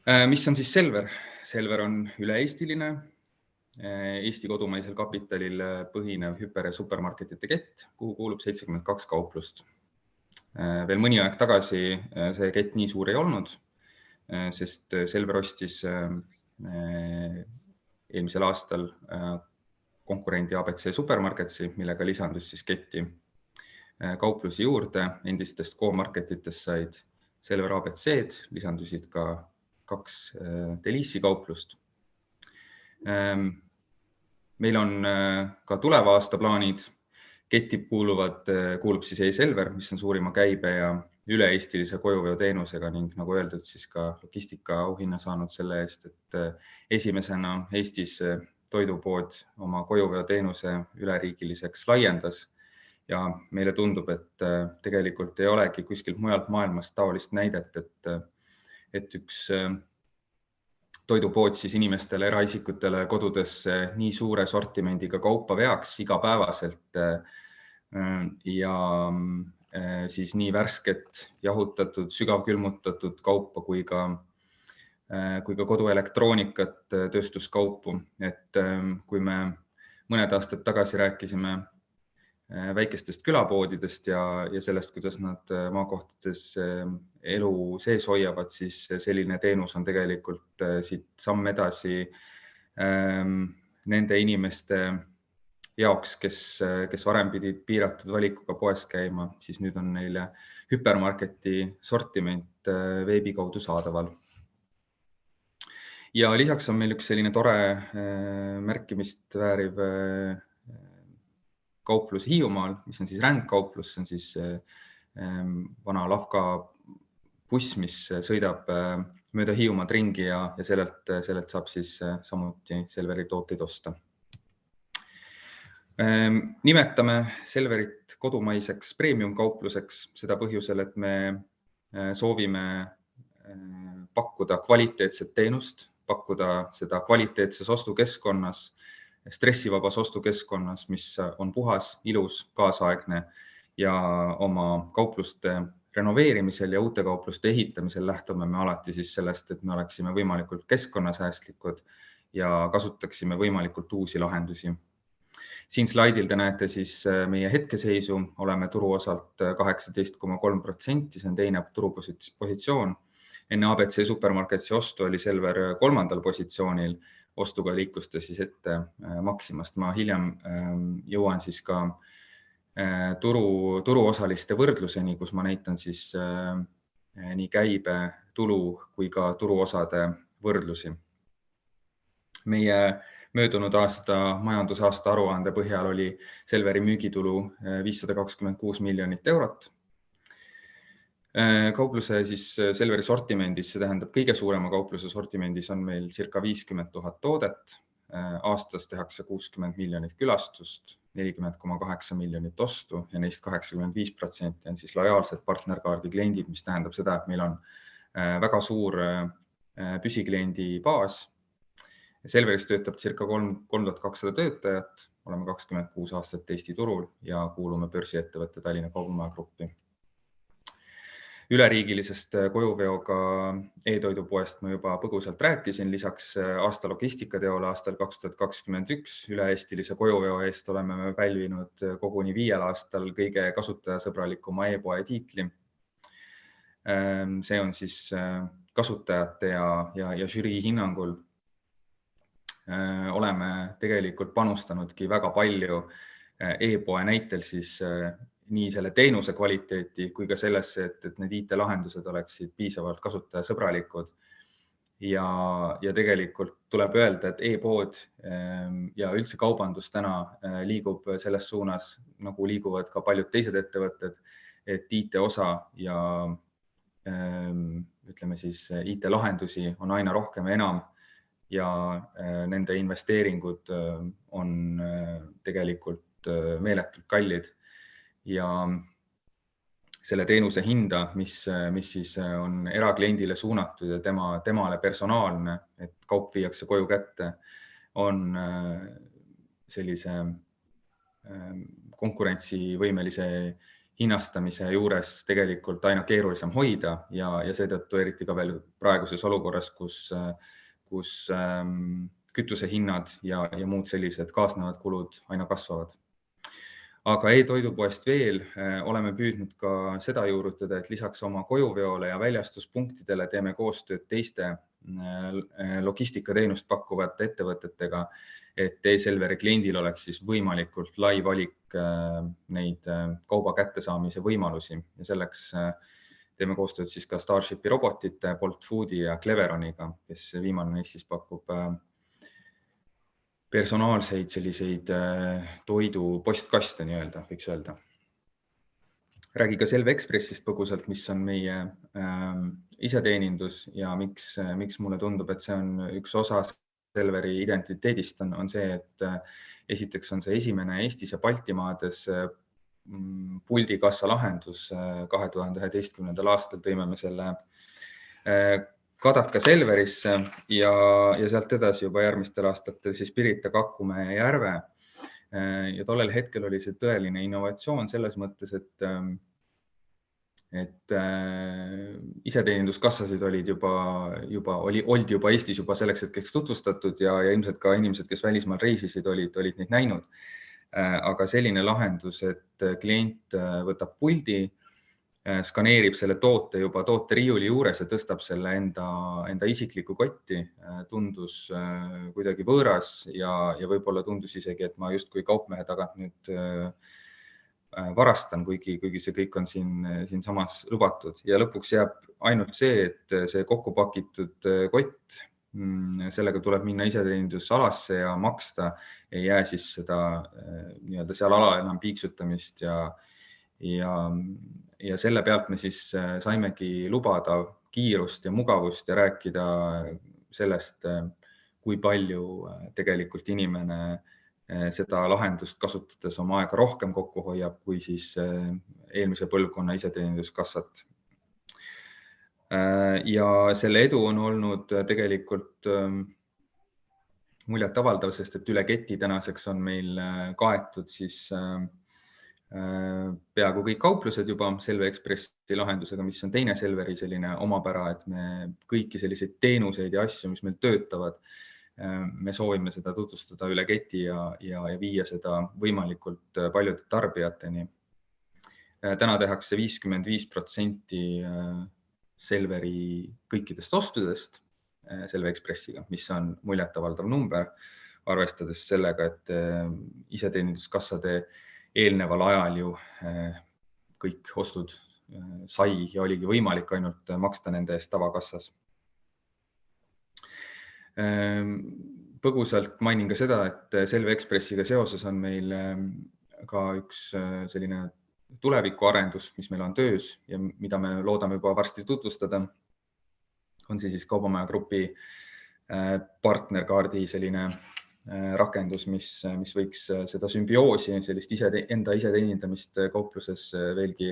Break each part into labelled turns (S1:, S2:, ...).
S1: Mis on siis Selver? Selver on üle-eestiline, Eesti kodumaisel kapitalil põhinev hüper- ja supermarketite kett, kuhu kuulub 72 kauplust. Veel mõni aeg tagasi see kett nii suur ei olnud, sest Selver ostis eelmisel aastal konkurendi ABC Supermarketsi, millega lisandus siis ketti kauplusi juurde. Endistest Go-marketitest said Selver ABC-d, lisandusid ka 2 Delice'i kauplust. Meil on ka tuleva aasta plaanid. Ketti kuulub siis e-Selver, mis on suurima käibe ja üle-eestilise kojuveoteenusega ning nagu öeldud, siis ka logistika auhinna saanud selle eest, et esimesena Eestis toidupood oma kojuveoteenuse üleriigiliseks laiendas. Ja meile tundub, et tegelikult ei olegi kuskilt mujalt maailmast taolist näidet, et üks toidupood siis inimestele, eraisikutele kodudesse nii suure sortimendiga kaupa veaks igapäevaselt ja siis nii värsket, jahutatud, sügavkülmutatud kaupa kui ka koduelektroonikat, tööstuskaupu. Et kui me mõned aastad tagasi rääkisime väikestest külapoodidest ja sellest, kuidas nad maakohtades elu sees hoiavad, siis selline teenus on tegelikult siit samm edasi nende inimeste jaoks, kes varem pidid piiratud valikuga poes käima, siis nüüd on neile hüpermarketi sortiment veebi kaudu saadaval. Ja lisaks on meil üks selline tore märkimist vääriv kauplus Hiiumaal, mis on siis rändkauplus, see on siis vana Lavka buss, mis sõidab mööda Hiiumaad ringi ja sellelt saab siis samuti Selveri tooteid osta. Nimetame Selverit kodumaiseks premium-kaupluseks seda põhjusel, et me soovime pakkuda kvaliteetset teenust, pakkuda seda kvaliteetses ostukeskkonnas, stressivabas ostukeskkonnas, mis on puhas, ilus, kaasaegne ja oma kaupluste renoveerimisel ja uute kaupluste ehitamisel lähtume me alati siis sellest, et me oleksime võimalikult keskkonnasäästlikud ja kasutaksime võimalikult uusi lahendusi. Siin slaidil te näete siis meie hetkeseisu, oleme turuosalt 18,3%, see on teine turupositsioon. Enne ABC Supermarketsi ostu oli Selver 3. positsioonil, ostuga liikus ta siis ette Maximast. Ma hiljem jõuan siis ka turuosaliste võrdluseni, kus ma näitan siis nii käibe, tulu kui ka turuosade võrdlusi. Meie möödunud aasta majandusaasta aruande põhjal oli Selveri müügitulu 526 miljonit eurot. Kaupluse siis Selveri sortimendis, see tähendab kõige suurema kaupluse sortimendis on meil circa 50 000 toodet. Aastas tehakse 60 miljonit külastust, 40,8 miljonit ostu ja neist 85% on siis lojaalsed partnerkaardi kliendid, mis tähendab seda, et meil on väga suur püsikliendi baas. Selveris töötab circa 3200 töötajat, oleme 26 aastat Eesti turul ja kuulume börsiettevõtte Tallinna Kaubamaja gruppi. Üleriigilisest kojuveoga e-toidupoest ma juba põgusalt rääkisin, lisaks aasta logistikateole aastal 2021 üle-eestilise kojuveo eest oleme me pälvinud koguni 5 aastal kõige kasutajasõbralikuma e-poe tiitli. See on siis kasutajate ja žürii hinnangul. Oleme tegelikult panustanudki väga palju e-poe näitel siis nii selle teenuse kvaliteeti kui ka sellesse, et need IT-lahendused oleksid piisavalt kasutajasõbralikud. Ja tegelikult tuleb öelda, et e-pood ja üldse kaubandus täna liigub selles suunas, nagu liiguvad ka paljud teised ettevõtted, et IT-osa ja ütleme siis IT-lahendusi on aina rohkem ja enam ja nende investeeringud on tegelikult meeletult kallid. Ja selle teenuse hinda, mis siis on erakliendile suunatud ja temale personaalne, et kaup viiakse koju kätte, on sellise konkurentsivõimelise hinnastamise juures tegelikult aina keerulisem hoida ja seetõttu eriti ka veel praeguses olukorras, kus kütusehinnad ja muud sellised kaasnevad kulud aina kasvavad. Aga e-toidupoest veel oleme püüdnud ka seda juurutada, et lisaks oma kojuveole ja väljastuspunktidele teeme koostööd teiste logistikateenust pakkuvate ettevõtetega, et e-Selveri kliendil oleks siis võimalikult lai valik neid kauba kättesaamise võimalusi ja selleks teeme koostööd siis ka Starshipi robotite, Bolt Foodi ja Cleveroniga, kes viimane neist siis pakub personaalseid selliseid toidu postkaste nii-öelda, võiks öelda. Räägi ka Selve Expressist põgusalt, mis on meie iseteenindus ja miks mulle tundub, et see on üks osa Selveri identiteedist on see, et esiteks on see esimene Eestis ja Baltimaades puldikassa lahendus. 2011. aastal tõime me selle Kadaka Selverisse ja sealt edasi juba järgmistel aastatel siis Pirita, Kakumäe ja Järve. Ja tollel hetkel oli see tõeline innovatsioon selles mõttes, et iseteeninduskassasid olid juba Eestis juba selleks hetkeks tutvustatud ja ilmselt ka inimesed, kes välismaal reisisid, olid neid näinud. Aga selline lahendus, et klient võtab puldi, skaneerib selle toote juba tooteriiuli juures ja tõstab selle enda isikliku kotti, tundus kuidagi võõras ja võib-olla tundus isegi, et ma justkui kaupmehe tagant nüüd varastan, kuigi see kõik on siin samas lubatud. Ja lõpuks jääb ainult see, et see kokku pakitud kott, sellega tuleb minna iseteenindusalasse ja maksta, ei jää siis seda nii-öelda seal alal enam piiksutamist ja selle pealt me siis saimegi lubada kiirust ja mugavust ja rääkida sellest, kui palju tegelikult inimene seda lahendust kasutades oma aega rohkem kokku hoiab, kui siis eelmise põlvkonna iseteeninduskassat. Ja selle edu on olnud tegelikult muljetavaldav, sest et üle keti tänaseks on meil kaetud siis peaaegu kõik kauplused juba Selve Expressi lahendusega, mis on teine Selveri selline omapära, et me kõiki selliseid teenuseid ja asju, mis meil töötavad, me soovime seda tutvustada üle keti ja viia seda võimalikult paljude tarbijateni. Täna tehakse 55% Selveri kõikidest ostudest Selve Expressiga, mis on muljetavaldav number, arvestades sellega, et iseteeninduskassade eelneval ajal ju kõik ostud sai ja oligi võimalik ainult maksta nende eest tavakassas. Põgusalt mainin ka seda, et Selve Expressiga seoses on meil ka üks selline tulevikuarendus, mis meil on töös ja mida me loodame juba varsti tutvustada, on siis Kaubamaja Grupi partnerkaardi selline rakendus, mis võiks seda sümbioosi, sellist enda iseteenindamist kaupluses veelgi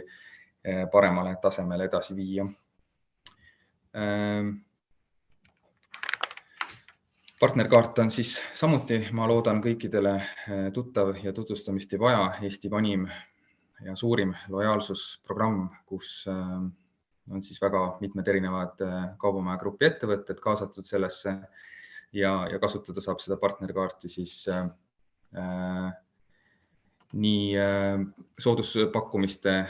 S1: paremale tasemele edasi viia. Partnerkaart on siis samuti, ma loodan, kõikidele tuttav ja tutvustamist ei vaja. Eesti vanim ja suurim lojaalsusprogramm, kus on siis väga mitmed erinevad Kaubamaja Grupi ettevõtted kaasatud sellesse ja kasutada saab seda partnerkaarti siis nii sooduspakkumiste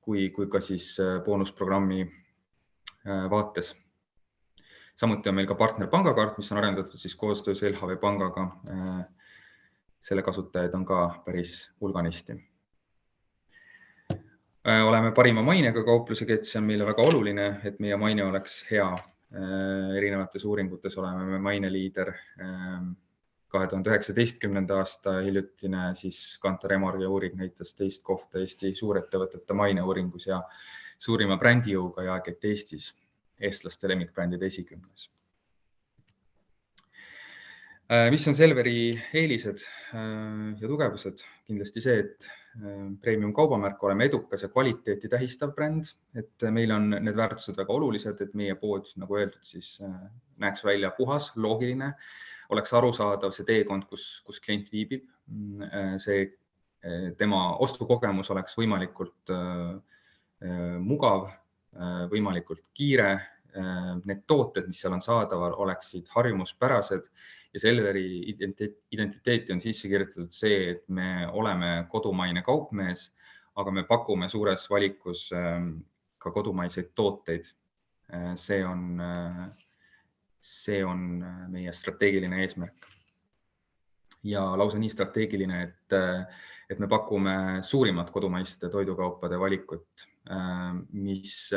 S1: kui ka siis boonusprogrammi vaates. Samuti on meil ka partnerpangakaart, mis on arendatud siis koostöös LHV pangaga. Selle kasutajaid on ka päris hulganisti. Oleme parima mainega kauplusekett, see on meile väga oluline, et meie maine oleks hea. Erinevates uuringutes oleme me maineliider. 2019. aasta hiljutine siis Kantar Emorgia uuring näitas teist kohta Eesti suurettevõtete maineuuringus ja suurima brändijõuga jaekett Eestis, eestlaste lemmikbrändide esikümnes. Mis on Selveri eelised ja tugevused? Kindlasti see, et premium kaubamärk, oleme edukas ja kvaliteeti tähistav bränd, et meil on need väärtused väga olulised, et meie pood, nagu öeldud, siis näeks välja puhas, loogiline, oleks arusaadav see teekond, kus klient viibib. See tema ostukogemus oleks võimalikult mugav, võimalikult kiire, need tooted, mis seal on saadaval, oleksid harjumuspärased ja Selveri identiteeti on sisse kirjutatud see, et me oleme kodumaine kaupmees, aga me pakume suures valikus ka kodumaiseid tooteid. See on meie strateegiline eesmärk. Ja lausa nii strateegiline, et me pakume suurimat kodumaiste toidukaupade valikut, mis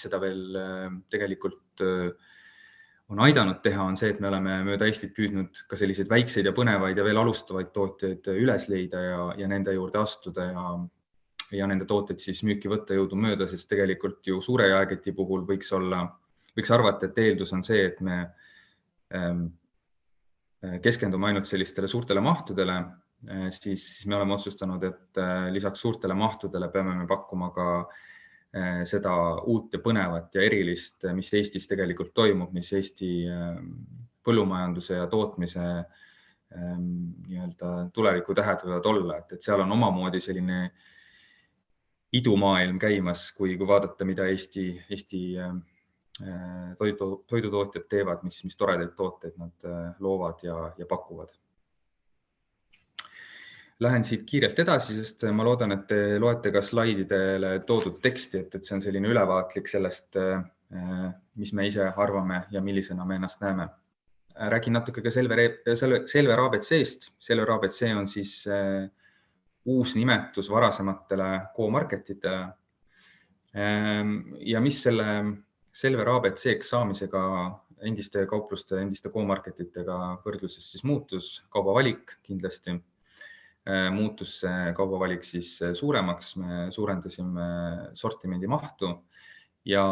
S1: seda veel tegelikult on aidanud teha, on see, et me oleme mööda Eestit püüdnud ka selliseid väikseid ja põnevaid ja veel alustavaid tootjaid üles leida ja nende juurde astuda ja nende tooteid siis müüki võtta jõudumööda, sest tegelikult ju suure jaeketi puhul võiks arvata, et eeldus on see, et me keskendume ainult sellistele suurtele mahtudele, siis me oleme otsustanud, et lisaks suurtele mahtudele peame me pakkuma ka seda uut ja põnevat ja erilist, mis Eestis tegelikult toimub, mis Eesti põllumajanduse ja tootmise tulevikutähed võivad olla, et seal on omamoodi selline idumaailm käimas, kui vaadata, mida Eesti toidutootjad teevad, mis toredaid tooteid nad loovad ja pakuvad. Lähen siit kiirelt edasi, sest ma loodan, et te loete ka slaididele toodud teksti, et see on selline ülevaatlik sellest, mis me ise arvame ja millisena me ennast näeme. Räägin natuke ka Selver ABC-st. Selver ABC on siis uus nimetus varasematele co-marketitele. Ja mis selle Selver ABC-ks saamisega endiste kaupluste, endiste co-marketitega võrdluses siis muutus? Kaubavalik kindlasti. Muutus kaubavalik siis suuremaks, me suurendasime sortimendi mahtu ja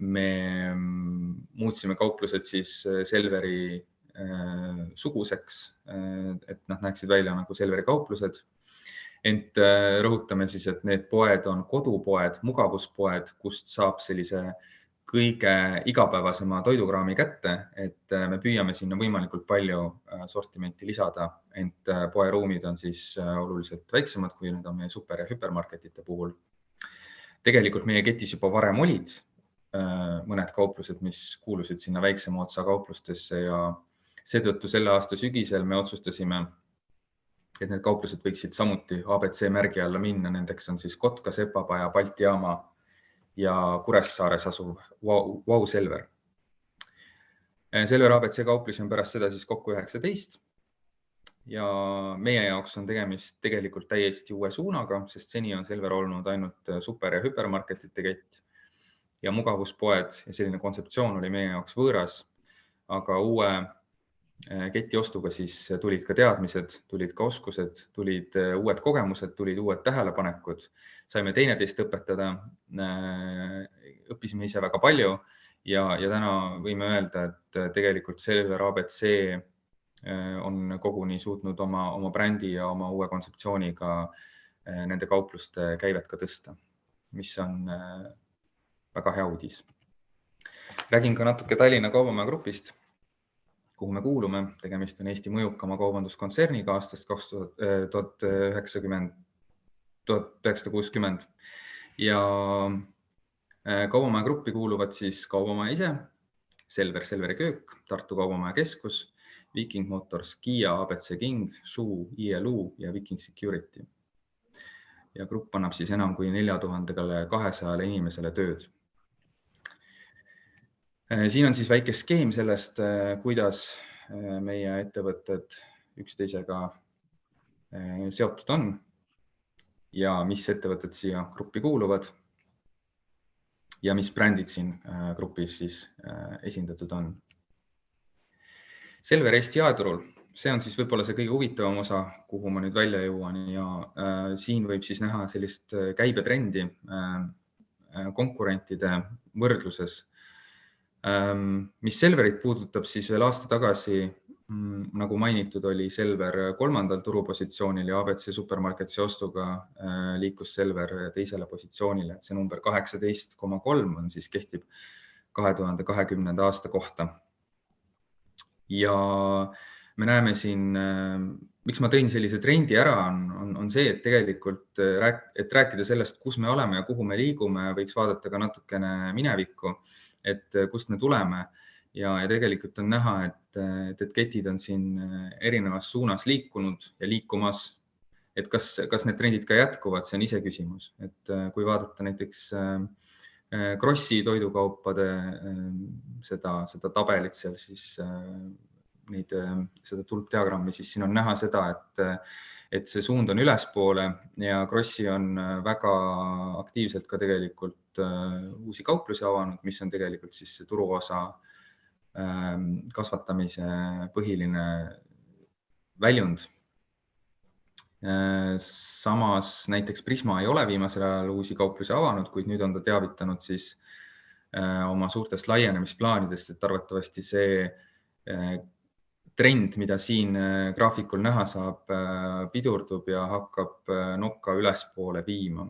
S1: me muutsime kauplused siis Selveri suguseks, et nad näeksid välja nagu Selveri kauplused. Ent rõhutame siis, et need poed on kodupoed, mugavuspoed, kust saab sellise kõige igapäevasema toidukraami kätte, et me püüame sinna võimalikult palju sortimenti lisada, ent poeruumid on siis oluliselt väiksemad, kui need on meie super- ja hüpermarketite puhul. Tegelikult meie ketis juba varem olid mõned kauplused, mis kuulusid sinna väiksema otsa kauplustesse ja seetõttu selle aasta sügisel me otsustasime, et need kauplused võiksid samuti ABC märgi alla minna. Nendeks on siis Kotka, Sepapaja, Balti jaama ja Kuressaares asuv Wow Selver. Selver ABC kauplusi on pärast seda siis kokku 19 ja meie jaoks on tegemist tegelikult täiesti uue suunaga, sest seni on Selver olnud ainult super- ja hüpermarketite kett ja mugavuspoed ja selline kontseptsioon oli meie jaoks võõras, aga uue keti ostuga siis tulid ka teadmised, tulid ka oskused, tulid uued kogemused, tulid uued tähelepanekud. Saime teineteist õpetada, õppisime ise väga palju ja täna võime öelda, et tegelikult Selver ABC on koguni suutnud oma brändi ja oma uue kontseptsiooniga nende kaupluste käivet ka tõsta, mis on väga hea uudis. Räägin ka natuke Tallinna Kaubamaja grupist, kuhu me kuulume. Tegemist on Eesti mõjukama kaubanduskontserniga aastast 1960 ja Kaubamaja gruppi kuuluvad siis Kaubamaja ise, Selver, Selveri köök, Tartu Kaubamaja keskus, Viking Motors, Kia, ABC King, Schuh, ILU ja Viking Security. Ja grupp annab siis enam kui 4200 inimesele tööd. Siin on siis väike skeem sellest, kuidas meie ettevõtted üksteisega seotud on ja mis ettevõtted siia gruppi kuuluvad ja mis brändid siin grupis siis esindatud on. Selver Eesti jaeturul, see on siis võib-olla see kõige huvitavam osa, kuhu ma nüüd välja jõuan ja siin võib siis näha sellist käibetrendi konkurentide võrdluses. Mis Selverit puudutab, siis veel aasta tagasi, nagu mainitud, oli Selver 3. turupositsioonil ja ABC supermarketsi ostuga liikus Selver 2. positsioonile. See number 18,3 on siis kehtib 2020. aasta kohta. Ja me näeme siin miks ma tõin sellise trendi ära, on see, et tegelikult et rääkida sellest, kus me oleme ja kuhu me liigume, võiks vaadata ka natukene minevikku, et kust me tuleme ja tegelikult on näha, et ketid on siin erinevas suunas liikunud ja liikumas, et kas need trendid ka jätkuvad, see on iseküsimus, et kui vaadata näiteks Krossi toidukaupade seda tabelit seal, siis seda tulpdiagrammi, siis siin on näha seda, et see suund on ülespoole ja Krossi on väga aktiivselt ka tegelikult uusi kauplusi avanud, mis on tegelikult siis see turuosa kasvatamise põhiline väljund. Samas näiteks Prisma ei ole viimasel ajal uusi kauplusi avanud, kuid nüüd on ta teavitanud siis oma suurtest laienemisplaanidest, et arvatavasti see trend, mida siin graafikul näha saab, pidurdub ja hakkab nokka ülespoole viima.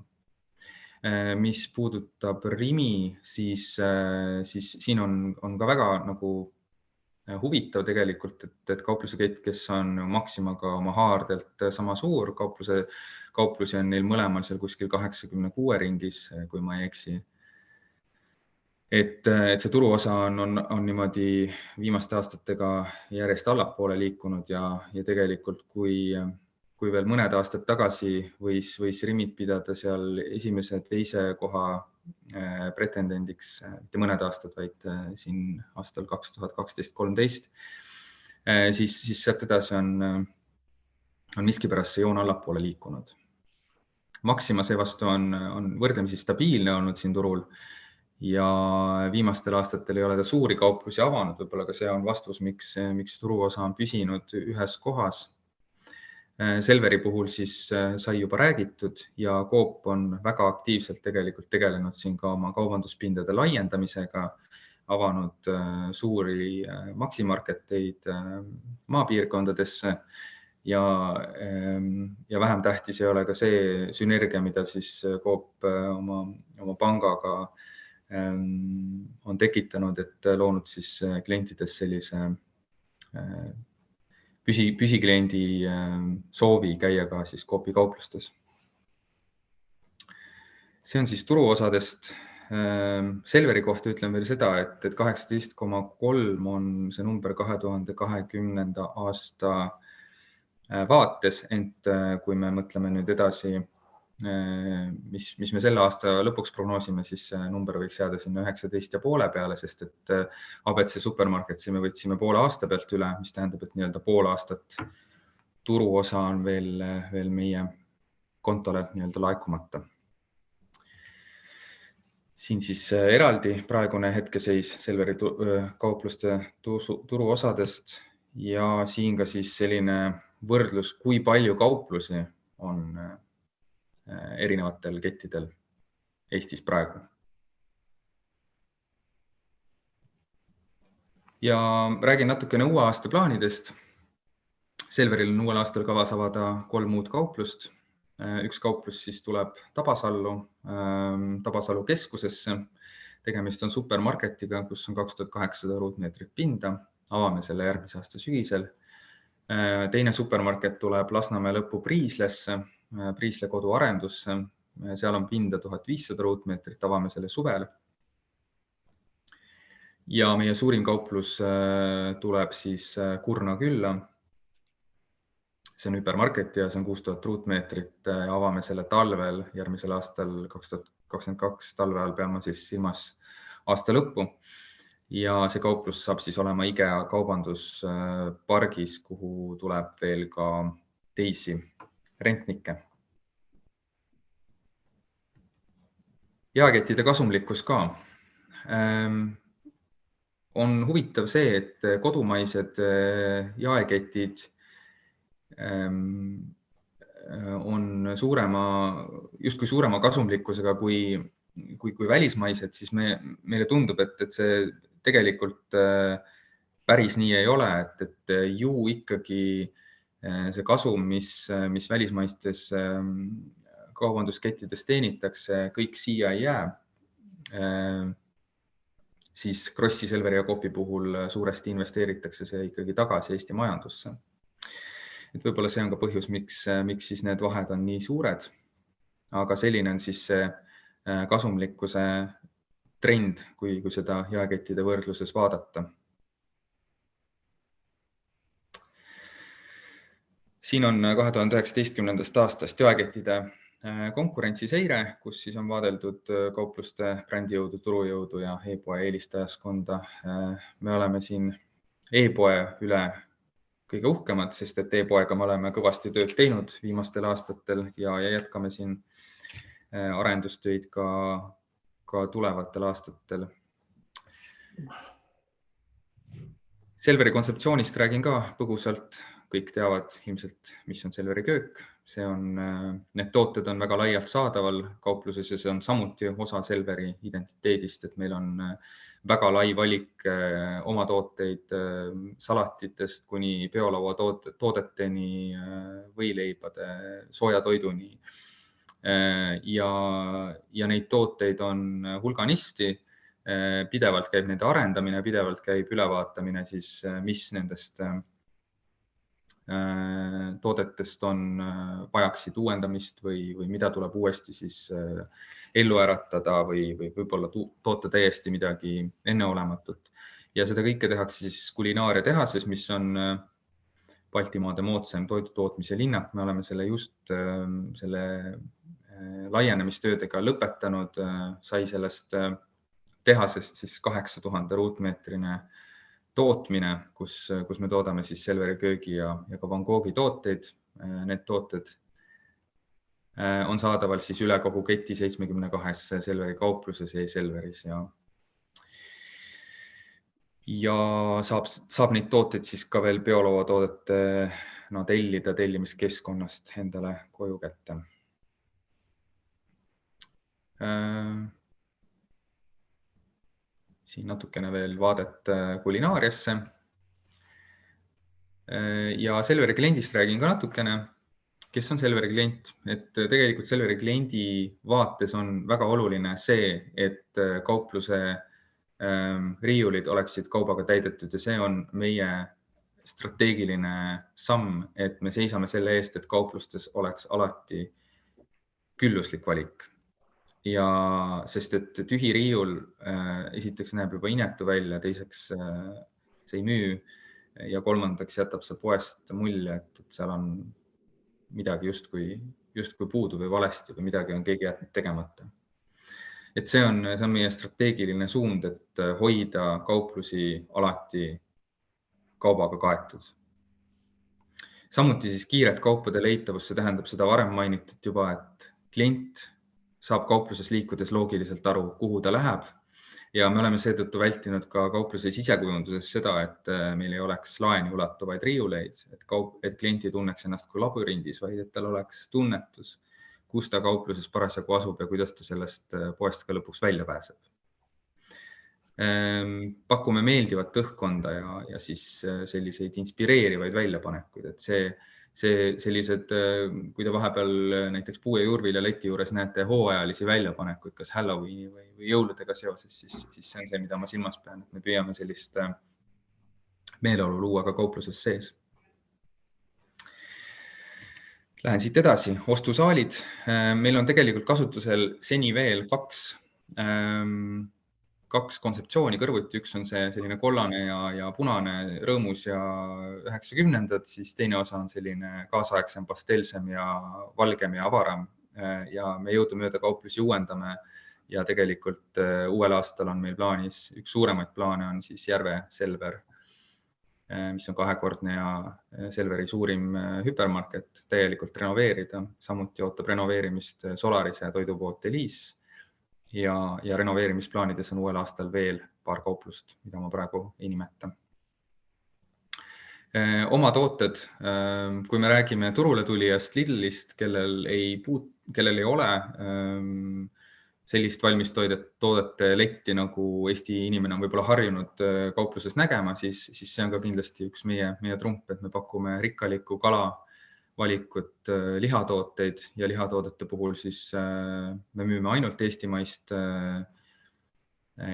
S1: Mis puudutab Rimi, siis siin on ka väga nagu huvitav tegelikult, et kauplusekett, kes on Maximaga oma haardelt sama suur, kauplusi on neil mõlemal seal kuskil 86 ringis, kui ma ei eksi. Et see turuosa on niimoodi viimaste aastatega järjest allapoole liikunud ja tegelikult kui veel mõned aastad tagasi võis Rimit pidada seal esimese, teise koha pretendendiks, mitte mõned aastad, vaid siin aastal 2012-13, siis sealt edasi on miskipärast see joon allapoole liikunud. Maxima seevastu on võrdlemisi stabiilne olnud siin turul ja viimastel aastatel ei ole ta suuri kauplusi avanud, võib-olla ka see on vastus, miks turuosa on püsinud ühes kohas. Selveri puhul siis sai juba räägitud ja Coop on väga aktiivselt tegelikult tegelenud siin ka oma kaubanduspindade laiendamisega, avanud suuri Maximarketeid maapiirkondadesse ja vähem tähtis ei ole ka see sünergia, mida siis Coop oma pangaga on tekitanud, et loonud siis klientides sellise püsikliendi soovi käia ka siis Coopi kauplustes. See on siis turuosadest. Selveri kohta ütlen veel seda, et 18,3 on see number 2020. aasta vaates, ent kui me mõtleme nüüd edasi, mis me selle aasta lõpuks prognoosime, siis number võiks jääda sinna 19,5 peale, sest et ABC Supermarketsi me võtsime poole aasta pealt üle, mis tähendab, et nii-öelda pool aastat turuosa on veel meie kontole nii-öelda laekumata. Siin siis eraldi praegune hetkeseis Selveri kaupluste turuosadest ja siin ka siis selline võrdlus, kui palju kauplusi on erinevatel kettidel Eestis praegu. Ja räägin natukene uue aasta plaanidest. Selveril on uuel aastal kavas avada 3 uut kauplust. Üks kauplus siis tuleb Tabasalu keskusesse. Tegemist on supermarketiga, kus on 2800 ruutmeetrit pinda. Avame selle järgmise aasta sügisel. Teine supermarket tuleb Lasnamäe lõpu Priislesse, Priisle kodu arendusse. Seal on pinda 1500 ruutmeetrit, avame selle suvel. Ja meie suurim kauplus tuleb siis Kurna külla. See on hüpermarket ja see on 6000 ruutmeetrit. Avame selle talvel, järgmisel aastal 2022 talve all peame siis silmas aasta lõppu. Ja see kauplus saab siis olema IKEA kaubanduspargis, kuhu tuleb veel ka teisi rentnikke. Jaekettide kasumlikkus ka. On huvitav see, et kodumaised jaeketid on justkui suurema kasumlikkusega kui välismaised, siis meile tundub, et see tegelikult päris nii ei ole, et ju ikkagi see kasum, mis välismaistes kaubanduskettides teenitakse, kõik siia ei jää. Siis Krossi, Selveri ja Coopi puhul suuresti investeeritakse see ikkagi tagasi Eesti majandusse. Et võib-olla see on ka põhjus, miks siis need vahed on nii suured. Aga selline on siis see kasumlikkuse trend, kui seda jaekettide võrdluses vaadata. Siin on 2019. aastast jaekettide konkurentsiseire, kus siis on vaadeldud kaupluste brändijõudu, turujõudu ja e-poe eelistajaskonda. Me oleme siin e-poe üle kõige uhkemad, sest et e-poega me oleme kõvasti tööd teinud viimastel aastatel ja jätkame siin arendustöid ka tulevatel aastatel. Selveri kontseptsioonist räägin ka põgusalt. Kõik teavad ilmselt, mis on Selveri köök. Need tooted on väga laialt saadaval kaupluses ja see on samuti osa Selveri identiteedist, et meil on väga lai valik oma tooteid salatitest kuni peolaua toodeteni, võileibade, soojatoiduni. Ja neid tooteid on hulganisti. Pidevalt käib nende arendamine, pidevalt käib ülevaatamine, siis mis nendest toodetest vajaksid uuendamist või mida tuleb uuesti siis ellu äratada või võib-olla toota täiesti midagi enneolematut. Ja seda kõike tehakse siis kulinaaria tehases, mis on Baltimaade moodsaim toidutootmise linnak. Me oleme selle laienemistöödega lõpetanud, sai sellest tehasest siis 8000 ruutmeetrine tootmine, kus me toodame siis Selveri köögi ja ka Van Goghi tooteid. Need tooted on saadaval siis üle kogu keti 72 Selveri kaupluses ja Selveris ja saab neid tooteid siis ka veel peolaua toodete tellida tellimiskeskkonnast endale koju kätte. Siin natukene veel vaadet kulinaariasse. Ja Selveri kliendist räägin ka natukene. Kes on Selveri klient? Et tegelikult Selveri kliendi vaates on väga oluline see, et kaupluse riiulid oleksid kaubaga täidetud ja see on meie strateegiline samm, et me seisame selle eest, et kauplustes oleks alati külluslik valik. Ja sest et tühi riiul esiteks näeb juba inetu välja, teiseks see ei müü ja kolmandaks jätab see poest mulje, et seal on midagi justkui puudu või valesti või midagi on keegi jätnud tegemata. Et see on meie strateegiline suund, et hoida kauplusi alati kaubaga kaetud. Samuti siis kiiret kaupade leitavus, see tähendab seda varem mainitud juba, et klient saab kaupluses liikudes loogiliselt aru, kuhu ta läheb. Ja me oleme seetõttu vältinud ka kaupluse sisekujunduses seda, et meil ei oleks laeni ulatuvaid riiuleid, et klient ei tunneks ennast kui labürindis, vaid et tal oleks tunnetus, kus ta kaupluses parasjagu asub ja kuidas ta sellest poest ka lõpuks välja pääseb. Pakume meeldivat õhkkonda ja siis selliseid inspireerivaid väljapanekuid, et sellised, kui te vahepeal näiteks Puu ja Jurvilja leti juures näete hooajalisi väljapanekuid, kas Halloweeni või jõuludega seoses, siis see on see, mida ma silmas pean, et me püüame sellist meeleolu luua ka kaupluses sees. Lähen siit edasi. Ostusaalid. Meil on tegelikult kasutusel seni veel kaks kontseptsiooni kõrvuti. Üks on see selline kollane ja punane, rõõmus ja 90-ndad, siis teine osa on selline kaasaegsem, pastelsem ja valgem ja avaram. Ja me jõudumööda kauplusi uuendame ja tegelikult uuel aastal on meil plaanis, üks suuremaid plaane on siis Järve Selver, mis on 2-kordne ja Selveri suurim hüpermarket, täielikult renoveerida. Samuti ootab renoveerimist Solarise toidupood Deliis. Ja renoveerimisplaanides on uuel aastal veel paar kauplust, mida ma praegu ei nimeta. Oma tooted, kui me räägime turule tulijast Lidlist, kellel ei ole sellist valmistoodete letti, nagu Eesti inimene on võib-olla harjunud kaupluses nägema, siis see on ka kindlasti üks meie trump, et me pakume rikkalikku kala valikut lihatooteid ja lihatoodete puhul siis me müüme ainult eestimaist,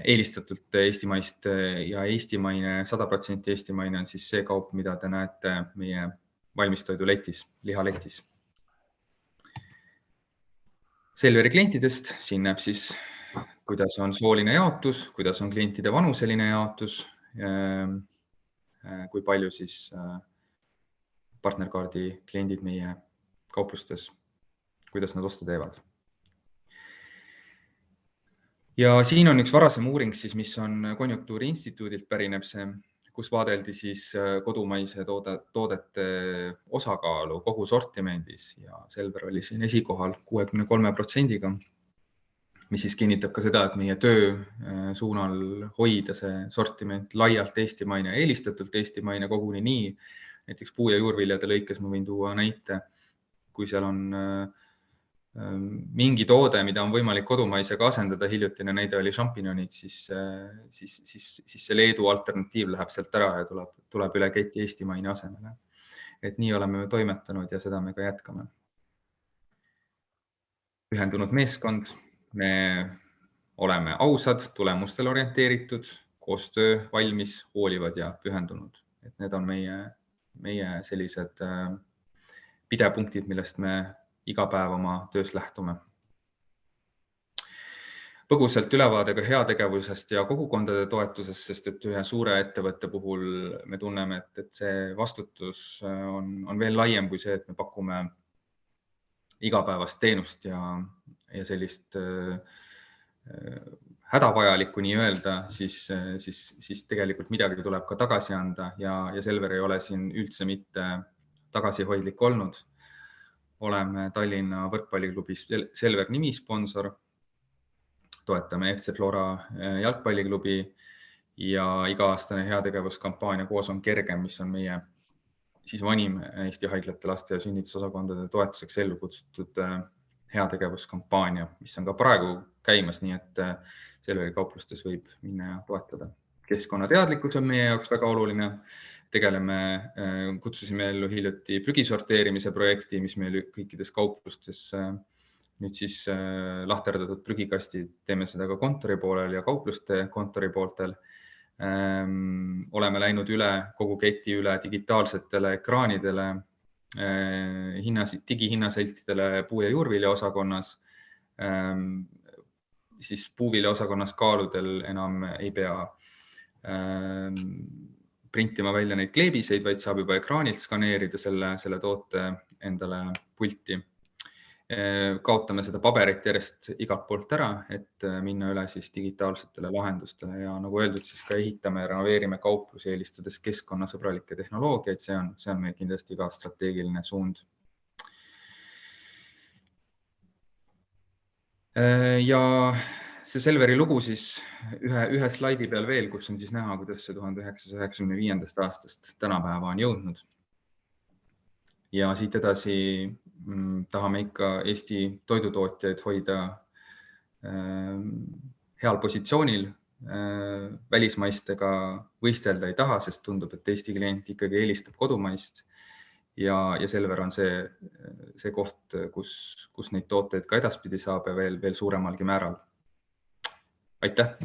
S1: eelistatult eestimaist ja eestimaine, 100% eestimaine on siis see kaup, mida te näete meie valmistoidu letis, lihaletis. Selveri klientidest siin näeb siis, kuidas on sooline jaotus, kuidas on klientide vanuseline jaotus, kui palju siis partnerkaardi kliendid meie kauplustes, kuidas nad osta teevad. Ja siin on üks varasem uuring, siis, mis on Konjunktuuri Instituudilt pärineb see, kus vaadeldi siis kodumaise toodete osakaalu kogu sortimendis ja Selver oli siin esikohal 63%-ga, mis siis kinnitab ka seda, et meie töö suunal hoida see sortiment laialt eestimaine, eelistatult eestimaine koguni nii. Näiteks puu- ja juurviljade lõikes ma võin tuua näite, kui seal on mingi toode, mida on võimalik kodumaisega asendada, hiljutine näide oli šampinjonid, siis see Leedu alternatiiv läheb sealt ära ja tuleb üle keti eestimaine asemele. Et nii oleme toimetanud ja seda me ka jätkame. Pühendunud meeskond, me oleme ausad, tulemustele orienteeritud, koostöö valmis, hoolivad ja pühendunud. Et need on meie sellised pidepunktid, millest me iga päev oma töös lähtume. Põgusalt ülevaadega heategevusest ja kogukondade toetusest, sest et ühe suure ettevõtte puhul me tunneme, et see vastutus on veel laiem kui see, et me pakume igapäevast teenust ja sellist hädavajalikku nii-öelda, siis tegelikult midagi tuleb ka tagasi anda ja Selver ei ole siin üldse mitte tagasihoidlik olnud. Oleme Tallinna võrkpalliklubis Selver nimisponsor, toetame FC Flora jalgpalliklubi ja iga-aastane heategevuskampaania Koos on kergem, mis on meie siis vanim Eesti haiglate laste ja sünnitusosakondade toetuseks ellu kutsutud heategevuskampaania, mis on ka praegu käimas, nii et Selveri kauplustes võib minna ja toetada. Keskkonnateadlikkus on meie jaoks väga oluline. Kutsusime ellu hiljuti prügisorteerimise projekti, mis meil kõikides kauplustes nüüd siis lahterdatud prügikastid, teeme seda ka kontori poolel ja kaupluste kontori pooltel. Oleme läinud üle kogu keti üle digitaalsetele ekraanidele, digihinnasiltidele puu- ja juurvilja osakonnas, siis puuvilja osakonnas kaaludel enam ei pea printima välja neid kleebiseid, vaid saab juba ekraanilt skaneerida selle toote endale pulti. Kaotame seda paberit järjest igalt poolt ära, et minna üle siis digitaalsetele lahendustele ja nagu öeldud, siis ka ehitame ja renoveerime kauplusi, eelistades keskkonnasõbralikke tehnoloogiaid. See on meil kindlasti ka strateegiline suund. Ja see Selveri lugu siis ühe slaidi peal veel, kus on siis näha, kuidas see 1995. aastast tänapäeva on jõudnud. Ja siit edasi tahame ikka Eesti toidutootjaid hoida heal positsioonil. Välismaistega võistelda ei taha, sest tundub, et Eesti klient ikkagi eelistab kodumaist. Ja Selver on see koht, kus neid tooteid ka edaspidi saab ja veel suuremalgi määral. Aitäh!